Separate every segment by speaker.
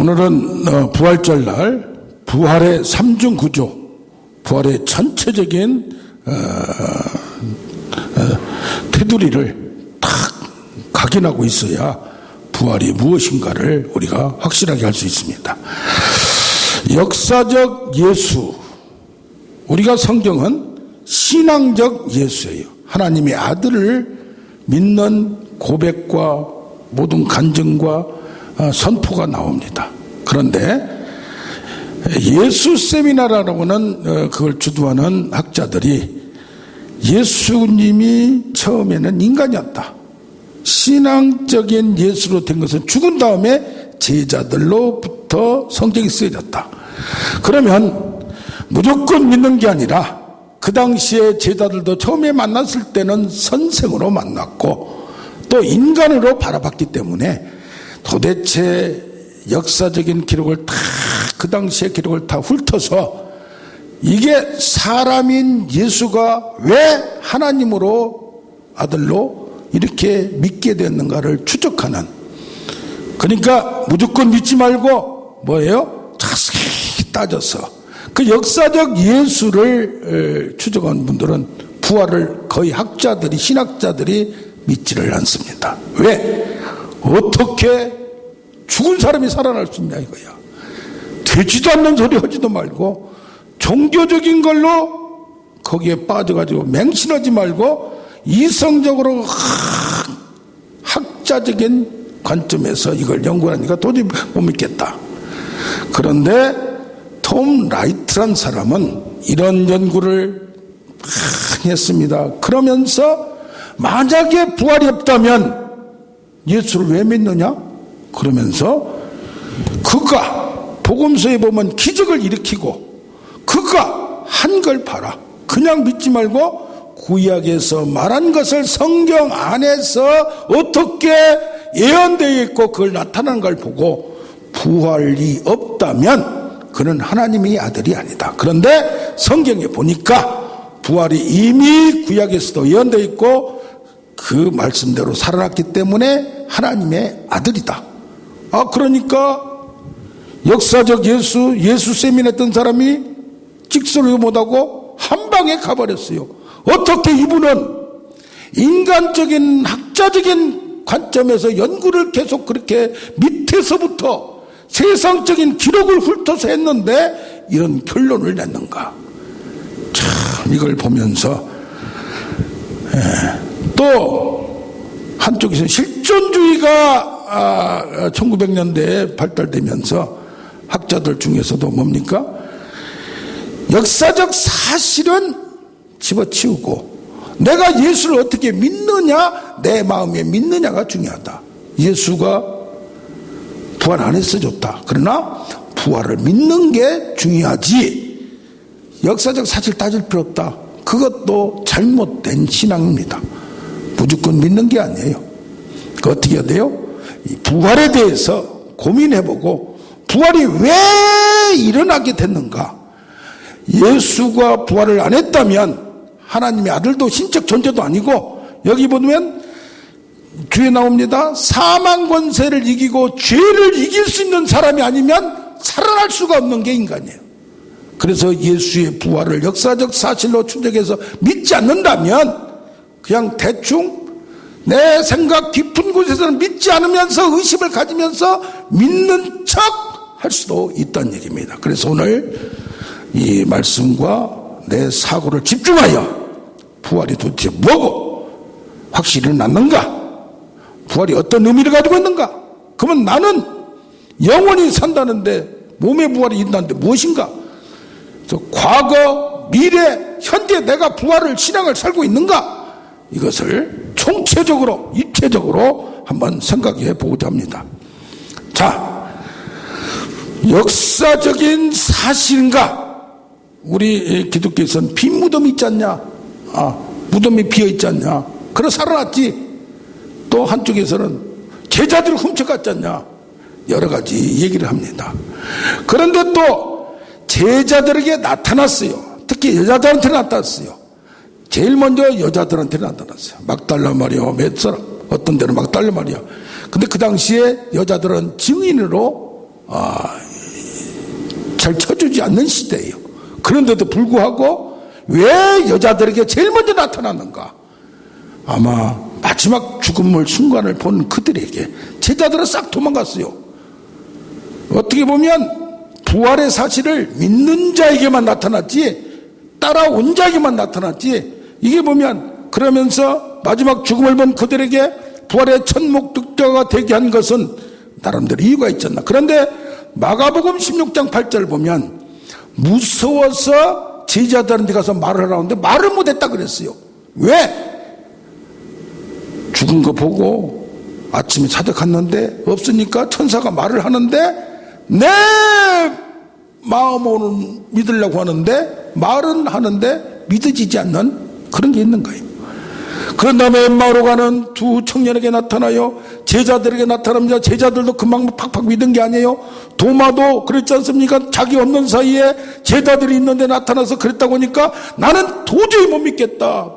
Speaker 1: 오늘은 부활절날 부활의 삼중 구조, 부활의 전체적인 테두리를 딱 각인하고 있어야 부활이 무엇인가를 우리가 확실하게 할 수 있습니다. 역사적 예수, 우리가 성경은 신앙적 예수예요. 하나님의 아들을 믿는 고백과 모든 간증과 선포가 나옵니다. 그런데 예수 세미나라고는 그걸 주도하는 학자들이 예수님이 처음에는 인간이었다, 신앙적인 예수로 된 것은 죽은 다음에 제자들로부터 성경이 쓰여졌다. 그러면 무조건 믿는 게 아니라 그 당시에 제자들도 처음에 만났을 때는 선생으로 만났고 또 인간으로 바라봤기 때문에 도대체 역사적인 기록을 다, 그 당시의 기록을 다 훑어서 이게 사람인 예수가 왜 하나님으로 아들로 이렇게 믿게 됐는가를 추적하는, 그러니까 무조건 믿지 말고 뭐예요? 자세히 따져서 그 역사적 예수를 추적한 분들은 부활을 거의 학자들이, 신학자들이 믿지를 않습니다. 왜? 어떻게 죽은 사람이 살아날 수 있냐 이거야. 되지도 않는 소리 하지도 말고 종교적인 걸로 거기에 빠져가지고 맹신하지 말고 이성적으로 학자적인 관점에서 이걸 연구하니까 도저히 못 믿겠다. 그런데 톰 라이트란 사람은 이런 연구를 많이 했습니다. 그러면서 만약에 부활이 없다면 예수를 왜 믿느냐? 그러면서 그가 복음서에 보면 기적을 일으키고 그가 한 걸 봐라. 그냥 믿지 말고 구약에서 말한 것을 성경 안에서 어떻게 예언되어 있고 그걸 나타난 걸 보고 부활이 없다면 그는 하나님의 아들이 아니다. 그런데 성경에 보니까 부활이 이미 구약에서도 예언되어 있고 그 말씀대로 살아났기 때문에 하나님의 아들이다. 그러니까 역사적 예수 세민했던 사람이 찍소리도 못하고 한 방에 가버렸어요. 어떻게 이분은 인간적인 학자적인 관점에서 연구를 계속 그렇게 밑에서부터 세상적인 기록을 훑어서 했는데 이런 결론을 냈는가? 참, 이걸 보면서 또 한쪽에서 실존주의가 1900년대에 발달되면서 학자들 중에서도 뭡니까? 역사적 사실은 집어치우고 내가 예수를 어떻게 믿느냐, 내 마음에 믿느냐가 중요하다. 예수가 부활 안 해서 좋다. 그러나 부활을 믿는 게 중요하지 역사적 사실 따질 필요 없다. 그것도 잘못된 신앙입니다. 무조건 믿는 게 아니에요. 그 어떻게 해야 돼요? 이 부활에 대해서 고민해보고 부활이 왜 일어나게 됐는가? 예수가 부활을 안 했다면 하나님의 아들도 신적 존재도 아니고, 여기 보면 뒤에 나옵니다. 사망 권세를 이기고 죄를 이길 수 있는 사람이 아니면 살아날 수가 없는 게 인간이에요. 그래서 예수의 부활을 역사적 사실로 추적해서 믿지 않는다면 그냥 대충 내 생각 깊은 곳에서는 믿지 않으면서 의심을 가지면서 믿는 척 할 수도 있다는 얘기입니다. 그래서 오늘 이 말씀과 내 사고를 집중하여 부활이 도대체 뭐고 확실히 났는가, 부활이 어떤 의미를 가지고 있는가, 그러면 나는 영원히 산다는데 몸의 부활이 있다는데 무엇인가, 그래서 과거, 미래, 현재 내가 부활을, 신앙을 살고 있는가, 이것을 총체적으로, 입체적으로 한번 생각해 보고자 합니다. 자, 역사적인 사실인가? 우리 기독교에서는 빈 무덤이 있지 않냐? 무덤이 비어 있지 않냐? 그래 살아났지. 또 한쪽에서는 제자들을 훔쳐갔지 않냐? 여러 가지 얘기를 합니다. 그런데 또 제자들에게 나타났어요. 특히 여자들한테 나타났어요. 제일 먼저 여자들한테 나타났어요. 막달라 마리아와 몇 사람, 어떤 데는 막달라 마리아. 근데 그 당시에 여자들은 증인으로 잘 쳐주지 않는 시대예요. 그런데도 불구하고 왜 여자들에게 제일 먼저 나타났는가? 아마 마지막 죽음을 순간을 본 그들에게 제자들은 싹 도망갔어요. 어떻게 보면 부활의 사실을 믿는 자에게만 나타났지, 따라온 자에게만 나타났지, 이게 보면 그러면서 마지막 죽음을 본 그들에게 부활의 첫 목격자가 되게 한 것은 나름대로 이유가 있지 않나. 그런데 마가복음 16장 8절 보면 무서워서 제자들한테 가서 말을 하라는데 말을 못했다 그랬어요. 왜? 죽은 거 보고 아침에 찾아갔는데 없으니까 천사가 말을 하는데 내 마음으로는 믿으려고 하는데 말은 하는데 믿어지지 않는 그런 게 있는 거예요. 그런 다음에 엠마오로 가는 두 청년에게 나타나요. 제자들에게 나타납니다. 제자들도 금방 팍팍 믿은 게 아니에요. 도마도 그랬지 않습니까? 자기 없는 사이에 제자들이 있는데 나타나서 그랬다고 하니까 나는 도저히 못 믿겠다.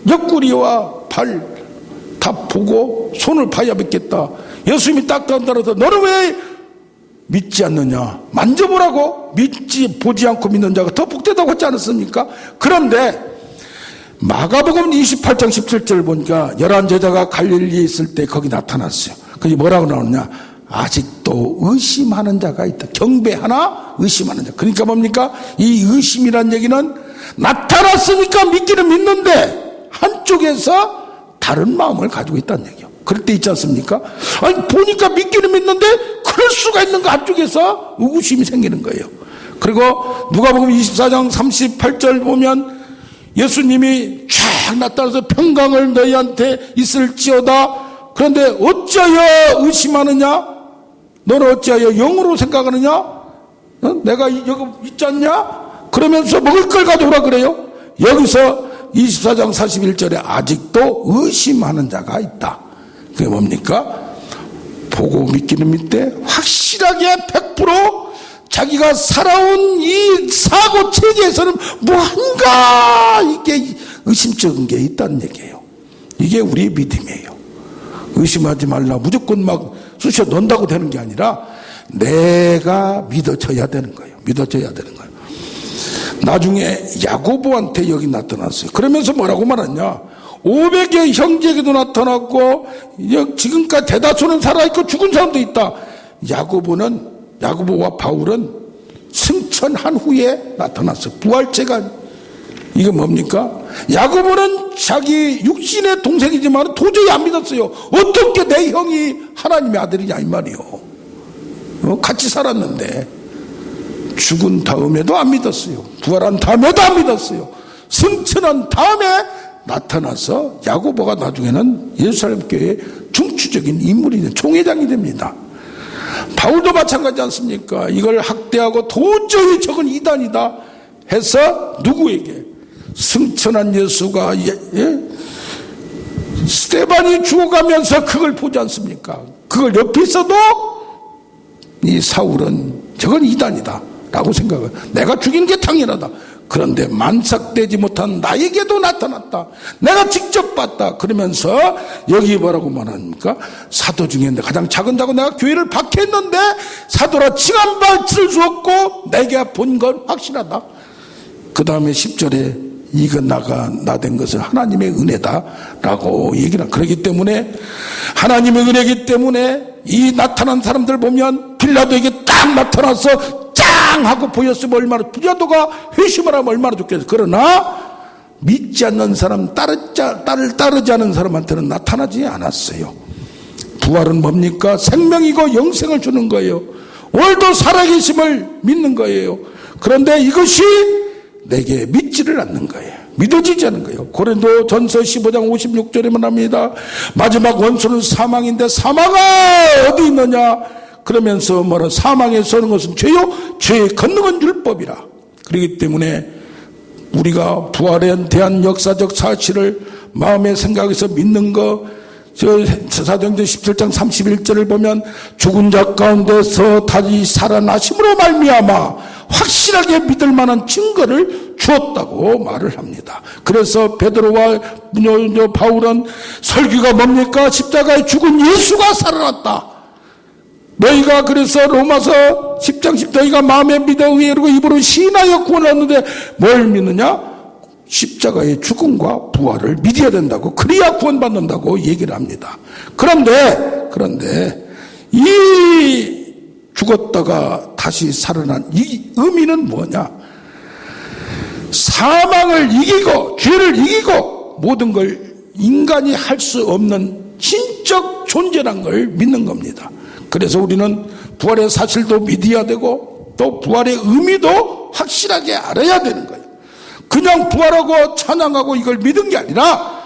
Speaker 1: 옆구리와 발 다 보고 손을 봐야 믿겠다. 예수님이 딱 따라서 너는 왜 믿지 않느냐? 만져보라고. 보지 않고 믿는 자가 더 복되다고 하지 않았습니까? 그런데 마가복음 28장 17절 보니까 11제자가 갈릴리에 있을 때 거기 나타났어요. 거기 뭐라고 나오느냐? 아직도 의심하는 자가 있다. 경배하나 의심하는 자. 그러니까 뭡니까? 이 의심이란 얘기는 나타났으니까 믿기는 믿는데 한쪽에서 다른 마음을 가지고 있다는 얘기예요. 그럴 때 있지 않습니까? 아니 보니까 믿기는 믿는데 그럴 수가 있는가? 한쪽에서 의구심이 생기는 거예요. 그리고 누가복음 24장 38절 보면 예수님이 쫙 나타나서 평강을 너희한테 있을지어다. 그런데 어찌하여 의심하느냐? 너는 어찌하여 영으로 생각하느냐? 내가 여기 있지 않냐? 그러면서 먹을 걸 가져오라 그래요. 여기서 24장 41절에 아직도 의심하는 자가 있다. 그게 뭡니까? 보고 믿기는 믿되 확실하게 100% 자기가 살아온 이 사고 체계에서는 무언가 이게 의심쩍은 게 있다는 얘기예요. 이게 우리의 믿음이에요. 의심하지 말라 무조건 막 쑤셔 넣는다고 되는 게 아니라 내가 믿어져야 되는 거예요. 믿어져야 되는 거예요. 나중에 야고보한테 여기 나타났어요. 그러면서 뭐라고 말하냐? 500의 형제에게도 나타났고 지금까지 대다수는 살아있고 죽은 사람도 있다. 야고보와 바울은 승천한 후에 나타났어요. 부활체가. 이거 뭡니까? 야고보는 자기 육신의 동생이지만 도저히 안 믿었어요. 어떻게 내 형이 하나님의 아들이냐 이 말이요. 같이 살았는데 죽은 다음에도 안 믿었어요. 부활한 다음에도 안 믿었어요. 승천한 다음에 나타나서 야고보가 나중에는 예루살렘 교회의 중추적인 인물이 된 총회장이 됩니다. 바울도 마찬가지 않습니까? 이걸 학대하고 도저히 저건 이단이다 해서 누구에게? 승천한 예수가 스데반이 죽어가면서 그걸 보지 않습니까? 그걸 옆에 있어도 이 사울은 저건 이단이다 라고 생각을, 내가 죽이는 게 당연하다. 그런데 만삭되지 못한 나에게도 나타났다. 내가 직접 봤다. 그러면서 여기 뭐라고 말합니까? 사도 중에 가장 작은 자고 내가 교회를 박해했는데 사도라 칭함받을 수 없고 내가 본 건 확실하다. 그 다음에 10절에 이거 나 된 것은 하나님의 은혜다 라고 얘기를. 그렇기 때문에 하나님의 은혜이기 때문에 이 나타난 사람들 보면 빌라도에게 딱 나타나서 짱 하고 보였으면 얼마나, 빌라도가 회심을 하면 얼마나 좋겠어요. 그러나 믿지 않는 사람, 따르지 않은 사람한테는 나타나지 않았어요. 부활은 뭡니까? 생명이고 영생을 주는 거예요. 오늘도 살아계심을 믿는 거예요. 그런데 이것이 내게 믿지를 않는 거예요. 믿어지지 않는 거예요. 고린도 전서 15장 56절에 말합니다. 마지막 원수는 사망인데 사망아 어디 있느냐? 그러면서 뭐라, 사망에 서는 것은 죄요, 죄의 권능은 율법이라. 그렇기 때문에 우리가 부활에 대한 역사적 사실을 마음의 생각에서 믿는 거, 사도행전 17장 31절을 보면 죽은 자 가운데서 다시 살아나심으로 말미암아 확실하게 믿을 만한 증거를 주었다고 말을 합니다. 그래서 베드로와 바울은 설교가 뭡니까? 십자가에 죽은 예수가 살아났다. 너희가 그래서 로마서 10장 10 너희가 마음에 믿어 의에 이르고 입으로 시인하여 구원을 얻는데 뭘 믿느냐? 십자가의 죽음과 부활을 믿어야 된다고, 그래야 구원받는다고 얘기를 합니다. 그런데 이 죽었다가 다시 살아난 이 의미는 뭐냐? 사망을 이기고 죄를 이기고 모든 걸 인간이 할 수 없는 신적 존재란 걸 믿는 겁니다. 그래서 우리는 부활의 사실도 믿어야 되고 또 부활의 의미도 확실하게 알아야 되는 거예요. 그냥 부활하고 찬양하고 이걸 믿은 게 아니라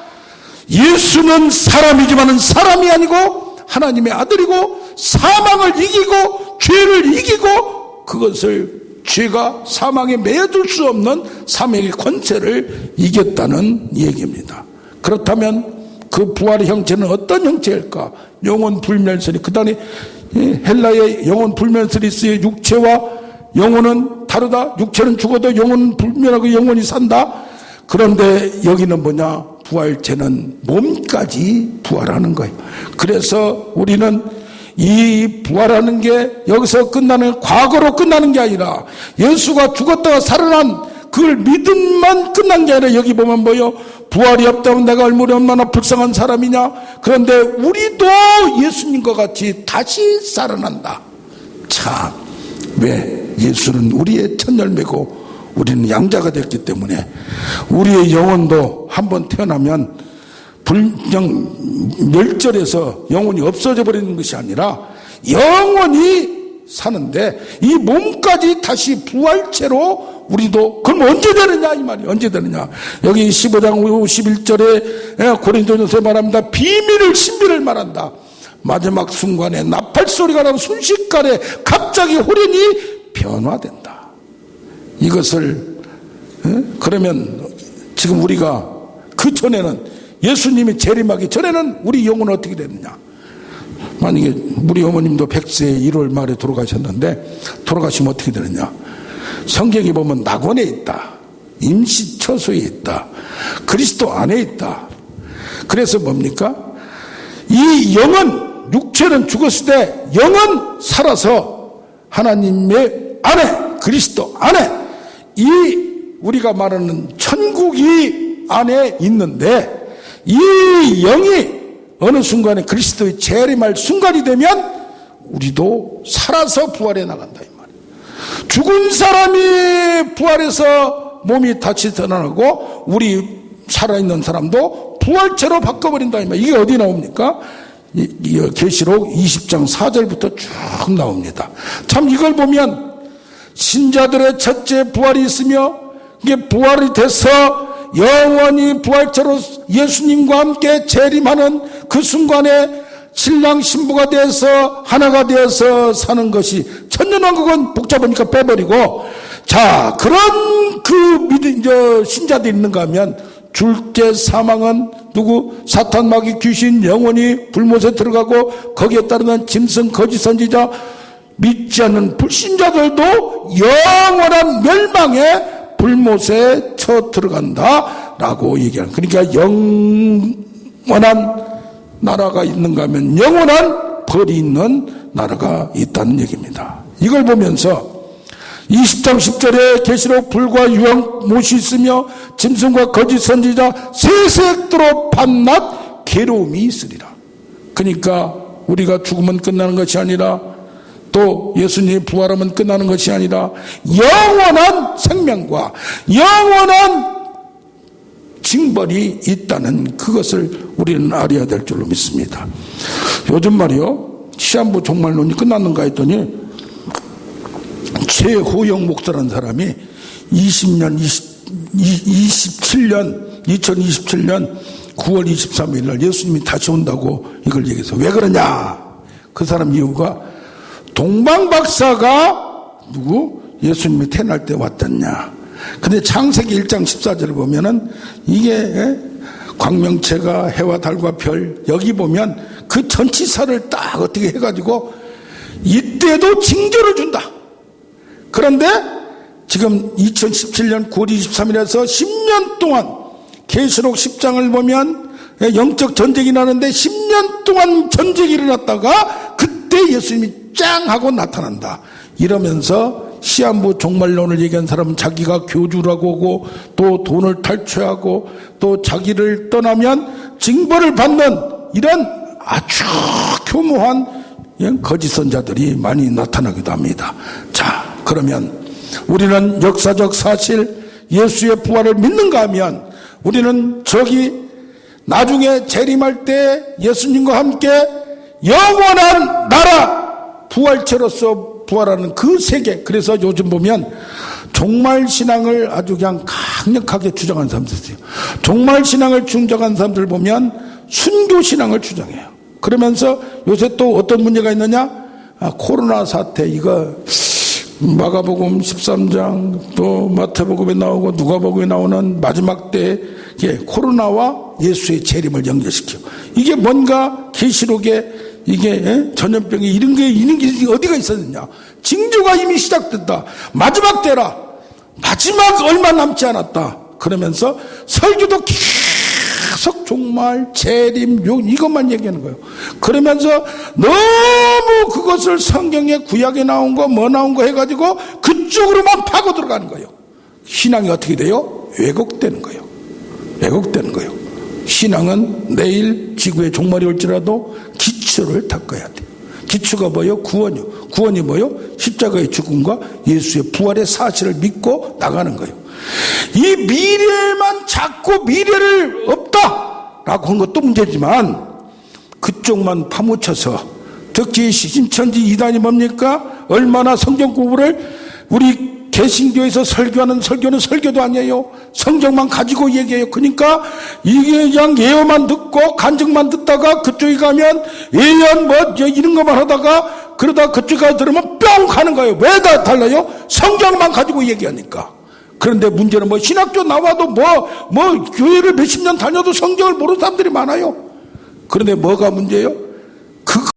Speaker 1: 예수는 사람이지만은 사람이 아니고 하나님의 아들이고 사망을 이기고 죄를 이기고 그것을 죄가 사망에 매여둘 수 없는 사망의 권세를 이겼다는 얘기입니다. 그렇다면 그 부활의 형체는 어떤 형체일까? 영혼 불멸설이, 그 다음에 헬라의 영혼 불멸설이 있어요. 육체와 영혼은 다르다. 육체는 죽어도 영혼은 불멸하고 영혼이 산다. 그런데 여기는 뭐냐? 부활체는 몸까지 부활하는 거예요. 그래서 우리는 이 부활하는 게 여기서 끝나는, 과거로 끝나는 게 아니라 예수가 죽었다가 살아난 그걸 믿음만 끝난 게 아니라 여기 보면 뭐요? 부활이 없다면 내가 얼마나 불쌍한 사람이냐? 그런데 우리도 예수님과 같이 다시 살아난다. 참, 왜? 예수는 우리의 첫 열매고 우리는 양자가 됐기 때문에 우리의 영혼도 한번 태어나면 그냥 멸절해서 영혼이 없어져 버리는 것이 아니라 영원히 사는데 이 몸까지 다시 부활체로 우리도, 그럼 언제 되느냐 이 말이에요. 언제 되느냐? 여기 15장 51절에 고린도전서에 말합니다. 비밀을 신비를 말한다. 마지막 순간에 나팔 소리가 나면 순식간에 갑자기 호련히 변화된다. 이것을 그러면 지금 우리가 그 전에는 예수님이 재림하기 전에는 우리 영혼은 어떻게 됐느냐? 만약에 우리 어머님도 100세 1월 말에 돌아가셨는데 돌아가시면 어떻게 되느냐? 성경에 보면 낙원에 있다, 임시처소에 있다, 그리스도 안에 있다. 그래서 뭡니까? 이 영은, 육체는 죽었을 때 영은 살아서 하나님의 안에, 그리스도 안에, 이 우리가 말하는 천국이 안에 있는데 이 영이 어느 순간에 그리스도의 재림할 순간이 되면 우리도 살아서 부활해 나간다 이 말이에요. 죽은 사람이 부활해서 몸이 다시 드러나고 우리 살아있는 사람도 부활체로 바꿔버린다 이 말이에요. 이게 어디 나옵니까? 계시록 20장 4절부터 쭉 나옵니다. 참 이걸 보면 신자들의 첫째 부활이 있으며 이게 부활이 돼서 영원히 부활체로 예수님과 함께 재림하는 그 순간에 신랑 신부가 되어서 하나가 되어서 사는 것이 천년왕국은 복잡하니까 빼버리고, 자 그런 그 신자들이 있는가 하면 둘째 사망은 누구? 사탄, 마귀, 귀신, 영원히 불못에 들어가고 거기에 따르는 짐승, 거짓 선지자, 믿지 않는 불신자들도 영원한 멸망에 불못에 쳐 들어간다 라고 얘기하는, 그러니까 영원한 나라가 있는가 하면 영원한 벌이 있는 나라가 있다는 얘기입니다. 이걸 보면서 20장 10절에 계시록 불과 유황 못이 있으며 짐승과 거짓 선지자 세색도로 밤낮 괴로움이 있으리라. 그러니까 우리가 죽으면 끝나는 것이 아니라 또 예수님이 부활하면 끝나는 것이 아니라 영원한 생명과 영원한 징벌이 있다는 그것을 우리는 알아야 될 줄로 믿습니다. 요즘 말이요, 시한부 종말론이 끝났는가 했더니 최호영 목사라는 사람이 2027년 9월 23일 날 예수님이 다시 온다고 이걸 얘기해서 왜 그러냐? 그 사람 이유가 동방박사가 누구? 예수님이 태어날 때 왔댔냐? 근데 창세기 1장 14절을 보면은 이게 광명체가 해와 달과 별, 여기 보면 그 전치사를 딱 어떻게 해가지고 이때도 징조를 준다. 그런데 지금 2017년 9월 23일에서 10년 동안 계시록 10장을 보면 영적 전쟁이 나는데 10년 동안 전쟁이 일어났다가 그때 예수님이 짱 하고 나타난다. 이러면서 시한부 종말론을 얘기한 사람은 자기가 교주라고 하고 또 돈을 탈취하고 또 자기를 떠나면 징벌을 받는 이런 아주 교묘한 거짓 선자들이 많이 나타나기도 합니다. 자, 그러면 우리는 역사적 사실 예수의 부활을 믿는가 하면 우리는 저기 나중에 재림할 때 예수님과 함께 영원한 나라 부활체로서 부활하는 그 세계. 그래서 요즘 보면 종말신앙을 아주 그냥 강력하게 주장한 사람들 있어요. 종말신앙을 주장한 사람들 보면 순교신앙을 주장해요. 그러면서 요새 또 어떤 문제가 있느냐? 코로나 사태, 이거 마가복음 13장 또 마태복음에 나오고 누가복음에 나오는 마지막 때에 코로나와 예수의 재림을 연결시켜. 이게 뭔가 계시록에 이게 전염병이 이런 게 어디가 있었느냐? 징조가 이미 시작됐다. 마지막 때라. 마지막 얼마 남지 않았다. 그러면서 설교도 계속 종말, 재림, 이것만 얘기하는 거예요. 그러면서 너무 그것을 성경에 구약에 나온 거 뭐 나온 거 해가지고 그쪽으로만 파고 들어가는 거예요. 신앙이 어떻게 돼요? 왜곡되는 거예요. 왜곡되는 거예요. 신앙은 내일 지구의 종말이 올지라도 기초를 닦아야 돼요. 기초가 뭐예요? 구원이요. 구원이 뭐예요? 십자가의 죽음과 예수의 부활의 사실을 믿고 나가는 거예요. 이 미래만 자꾸 미래를 없다라고 한 것도 문제지만 그쪽만 파묻혀서 특히 신천지 이단이 뭡니까? 얼마나 성경 공부를 우리 개신교에서 설교하는 설교는 설교도 아니에요. 성경만 가지고 얘기해요. 그러니까 이게 그냥 예언만 듣고 간증만 듣다가 그쪽에 가면 예언 뭐 이런 것만 하다가 그러다 그쪽에 가서 들으면 뿅 가는 거예요. 왜 다 달라요? 성경만 가지고 얘기하니까. 그런데 문제는 뭐 신학교 나와도 뭐 교회를 몇십 년 다녀도 성경을 모르는 사람들이 많아요. 그런데 뭐가 문제예요? 그거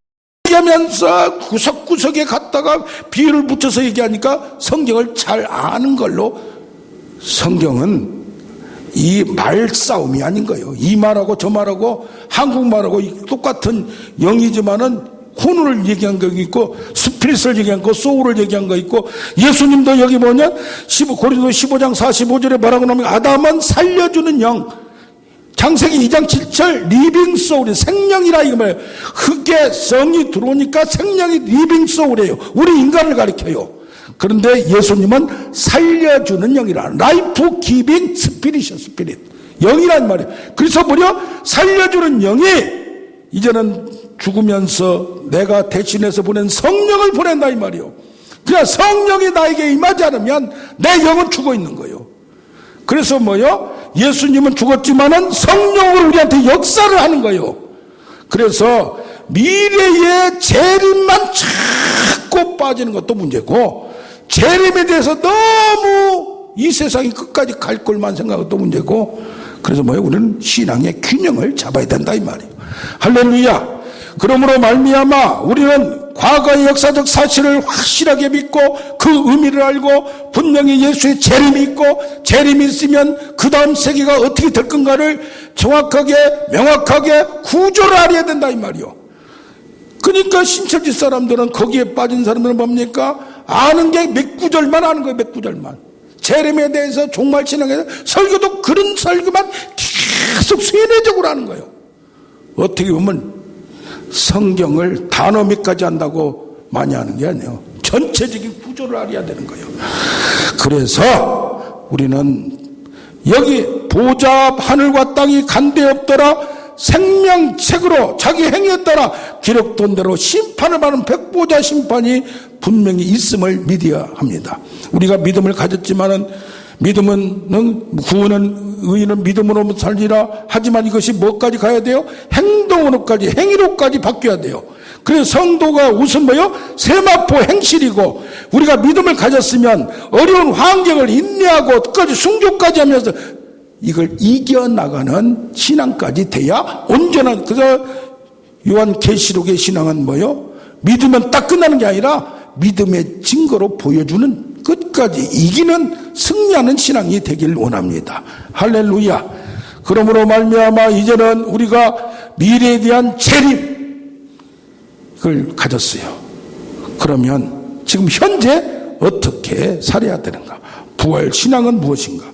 Speaker 1: 얘기하면서 구석구석에 갔다가 비유를 붙여서 얘기하니까 성경을 잘 아는 걸로 성경은 이 말싸움이 아닌 거예요. 이 말하고 저 말하고 한국말하고 똑같은 영이지만은 혼을 얘기한 거 있고 스피릿을 얘기한 거 소울을 얘기한 거 있고 예수님도 여기 뭐냐 고린도 15장 45절에 뭐라고 나오면 아담은 살려주는 영 창세기 2장 7절 리빙 소울이 생명이라 이거 말이에요. 흙에 성이 들어오니까 생명이 리빙 소울이에요. 우리 인간을 가리켜요. 그런데 예수님은 살려주는 영이라 라이프 기빙 스피릿이요. 스피릿 영이란 말이에요. 그래서 뭐냐 살려주는 영이 이제는 죽으면서 내가 대신해서 보낸 성령을 보낸다 이 말이에요. 그냥 성령이 나에게 임하지 않으면 내 영은 죽어 있는 거예요. 그래서 뭐요? 예수님은 죽었지만은 성령으로 우리한테 역사를 하는 거예요. 그래서 미래의 재림만 자꾸 빠지는 것도 문제고 재림에 대해서 너무 이 세상이 끝까지 갈 걸만 생각하는 것도 문제고 그래서 뭐예요? 우리는 신앙의 균형을 잡아야 된다 이 말이에요. 할렐루야. 그러므로 말미암아 우리는 과거의 역사적 사실을 확실하게 믿고 그 의미를 알고 분명히 예수의 재림이 있고 재림이 있으면 그 다음 세계가 어떻게 될 건가를 정확하게 명확하게 구조를 알아야 된다 이 말이요. 그러니까 신천지 사람들은 거기에 빠진 사람들은 뭡니까? 아는 게 몇 구절만 아는 거예요. 몇 구절만. 재림에 대해서 종말 신앙에 대해서 설교도 그런 설교만 계속 세뇌적으로 하는 거예요. 어떻게 보면 성경을 단어 몇 가지 한다고 많이 하는 게 아니에요. 전체적인 구조를 알아야 되는 거예요. 그래서 우리는 여기 보좌 하늘과 땅이 간데 없더라 생명책으로 자기 행위에 따라 기록된 대로 심판을 받는 백보자 심판이 분명히 있음을 믿어야 합니다. 우리가 믿음을 가졌지만은 믿음은 구원은 의인은 믿음으로 살리라 하지만 이것이 뭐까지 가야 돼요? 행동으로까지 행위로까지 바뀌어야 돼요. 그래서 성도가 우선 뭐요? 세마포 행실이고 우리가 믿음을 가졌으면 어려운 환경을 인내하고 끝까지 순교까지 하면서 이걸 이겨나가는 신앙까지 돼야 온전한. 그래서 요한계시록의 신앙은 뭐요? 믿으면 딱 끝나는 게 아니라 믿음의 증거로 보여주는 끝까지 이기는 승리하는 신앙이 되길 원합니다. 할렐루야. 그러므로 말미암아 이제는 우리가 미래에 대한 재림을 가졌어요. 그러면 지금 현재 어떻게 살아야 되는가? 부활 신앙은 무엇인가?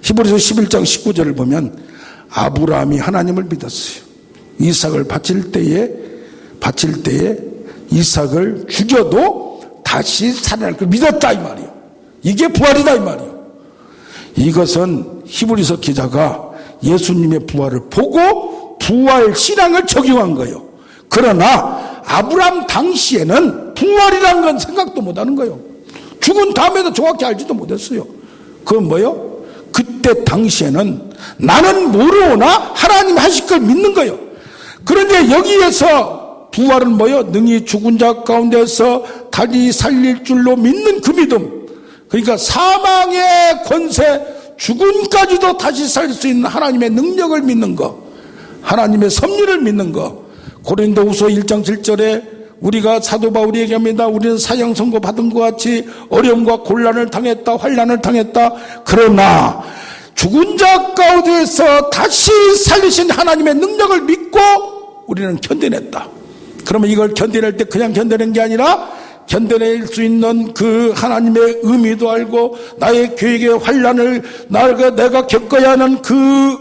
Speaker 1: 히브리서 11장 19절을 보면 아브라함이 하나님을 믿었어요. 이삭을 바칠 때에 이삭을 죽여도 다시 살아날 걸 믿었다 이 말이에요. 이게 부활이다 이 말이에요. 이것은 히브리서 기자가 예수님의 부활을 보고 부활 신앙을 적용한 거예요. 그러나 아브라함 당시에는 부활이라는 건 생각도 못하는 거예요. 죽은 다음에도 정확히 알지도 못했어요. 그건 뭐예요? 그때 당시에는 나는 모르오나 하나님 하실 걸 믿는 거예요. 그런데 여기에서 부활은 뭐예요? 능히 죽은 자 가운데서 다시 살릴 줄로 믿는 그 믿음. 그러니까 사망의 권세, 죽음까지도 다시 살 수 있는 하나님의 능력을 믿는 거, 하나님의 섭리를 믿는 거. 고린도후서 1장 7절에 우리가 사도 바울이 얘기합니다. 우리는 사형 선고 받은 것 같이 어려움과 곤란을 당했다, 환난을 당했다. 그러나 죽은 자 가운데서 다시 살리신 하나님의 능력을 믿고 우리는 견뎌냈다. 그러면 이걸 견뎌낼 때 그냥 견뎌낸 게 아니라 견뎌낼 수 있는 그 하나님의 의미도 알고 나의 계획의 환난을 내가 겪어야 하는 그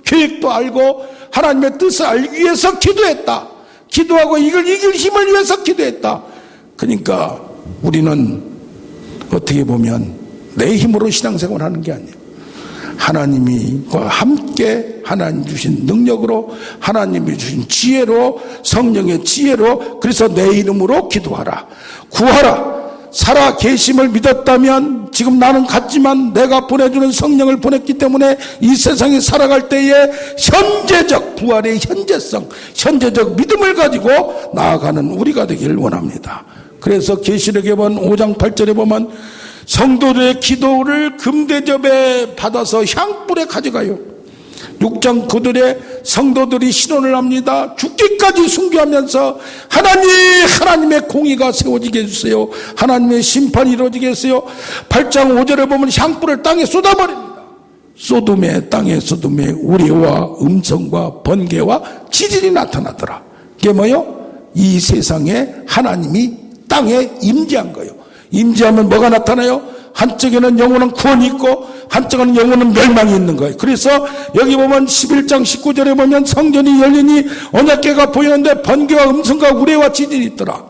Speaker 1: 계획도 알고 하나님의 뜻을 알기 위해서 기도했다. 기도하고 이걸 이길 힘을 위해서 기도했다. 그러니까 우리는 어떻게 보면 내 힘으로 신앙생활을 하는 게 아니에요. 하나님과 함께 하나님 주신 능력으로, 하나님이 주신 지혜로, 성령의 지혜로, 그래서 내 이름으로 기도하라, 구하라. 살아 계심을 믿었다면 지금 나는 갔지만 내가 보내주는 성령을 보냈기 때문에 이 세상에 살아갈 때에 현재적 부활의 현재성, 현재적 믿음을 가지고 나아가는 우리가 되기를 원합니다. 그래서 계시록에 보면 5장 8절에 보면 성도들의 기도를 금대접에 받아서 향불에 가져가요. 6장 9절에 성도들이 신원을 합니다. 죽기까지 순교하면서 하나님의 공의가 세워지게 해주세요. 하나님의 심판이 이루어지게 해주세요. 8장 5절에 보면 향불을 땅에 쏟아버립니다. 소돔의 땅에 소돔의 우레와 음성과 번개와 지진이 나타나더라. 이게 뭐요? 이 세상에 하나님이 땅에 임재한 거예요. 임재하면 뭐가 나타나요? 한쪽에는 영원한 구원이 있고 한쪽에는 영원한 멸망이 있는 거예요. 그래서 여기 보면 11장 19절에 보면 성전이 열리니 언약궤가 보이는데 번개와 음성과 우레와 지진이 있더라.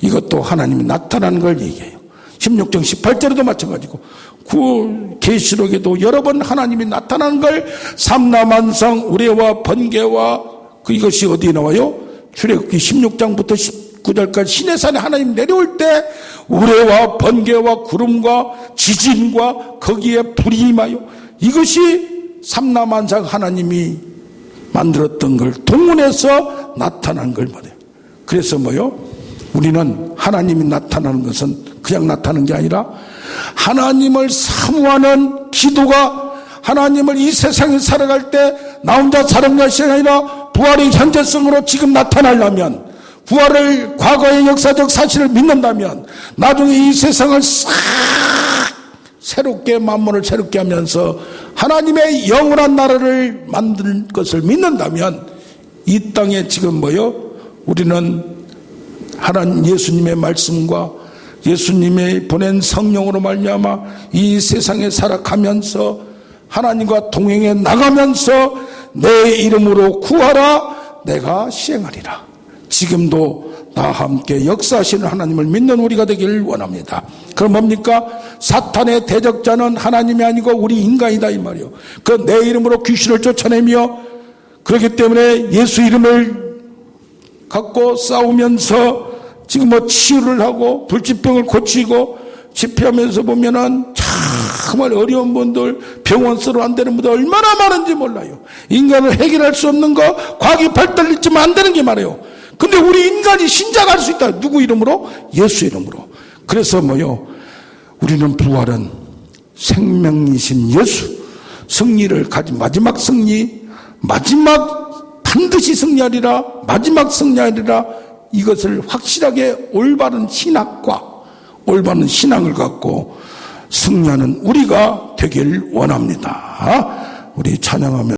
Speaker 1: 이것도 하나님이 나타나는 걸 얘기해요. 16장 18절에도 마찬가지고 그 계시록에도 여러 번 하나님이 나타나는 걸 삼라만상 우레와 번개와 이것이 어디에 나와요? 출애굽기 16장부터 19절까지 시내산에 하나님 내려올 때 우레와 번개와 구름과 지진과 거기에 불이 임하여 이것이 삼라만상 하나님이 만들었던 걸 동원해서 나타난 걸 말해요. 그래서 뭐요? 우리는 하나님이 나타나는 것은 그냥 나타나는 게 아니라 하나님을 사모하는 기도가 하나님을 이 세상에 살아갈 때 나 혼자 사는 것이 아니라 부활의 현재성으로 지금 나타나려면, 부활을 과거의 역사적 사실을 믿는다면 나중에 이 세상을 싹 새롭게 만물을 새롭게 하면서 하나님의 영원한 나라를 만들 것을 믿는다면 이 땅에 지금 뭐요? 우리는 하나님 예수님의 말씀과 예수님의 보낸 성령으로 말미암아 이 세상에 살아가면서 하나님과 동행해 나가면서 내 이름으로 구하라 내가 시행하리라. 지금도 나와 함께 역사하시는 하나님을 믿는 우리가 되기를 원합니다. 그럼 뭡니까? 사탄의 대적자는 하나님이 아니고 우리 인간이다 이 말이요. 그 내 이름으로 귀신을 쫓아내며 그렇기 때문에 예수 이름을 갖고 싸우면서 지금 뭐 치유를 하고 불치병을 고치고 집회하면서 보면은 정말 어려운 분들, 병원 쓰러 안 되는 분들 얼마나 많은지 몰라요. 인간을 해결할 수 없는 거, 과학이 발달했지만 안 되는 게 말이에요. 근데 우리 인간이 신작할 수 있다. 누구 이름으로? 예수 이름으로. 그래서 뭐요? 우리는 부활은 생명이신 예수, 승리를 가진 마지막 승리, 마지막 반드시 승리하리라, 마지막 승리하리라. 이것을 확실하게 올바른 신학과 올바른 신앙을 갖고 승리하는 우리가 되길 원합니다. 우리 찬양하며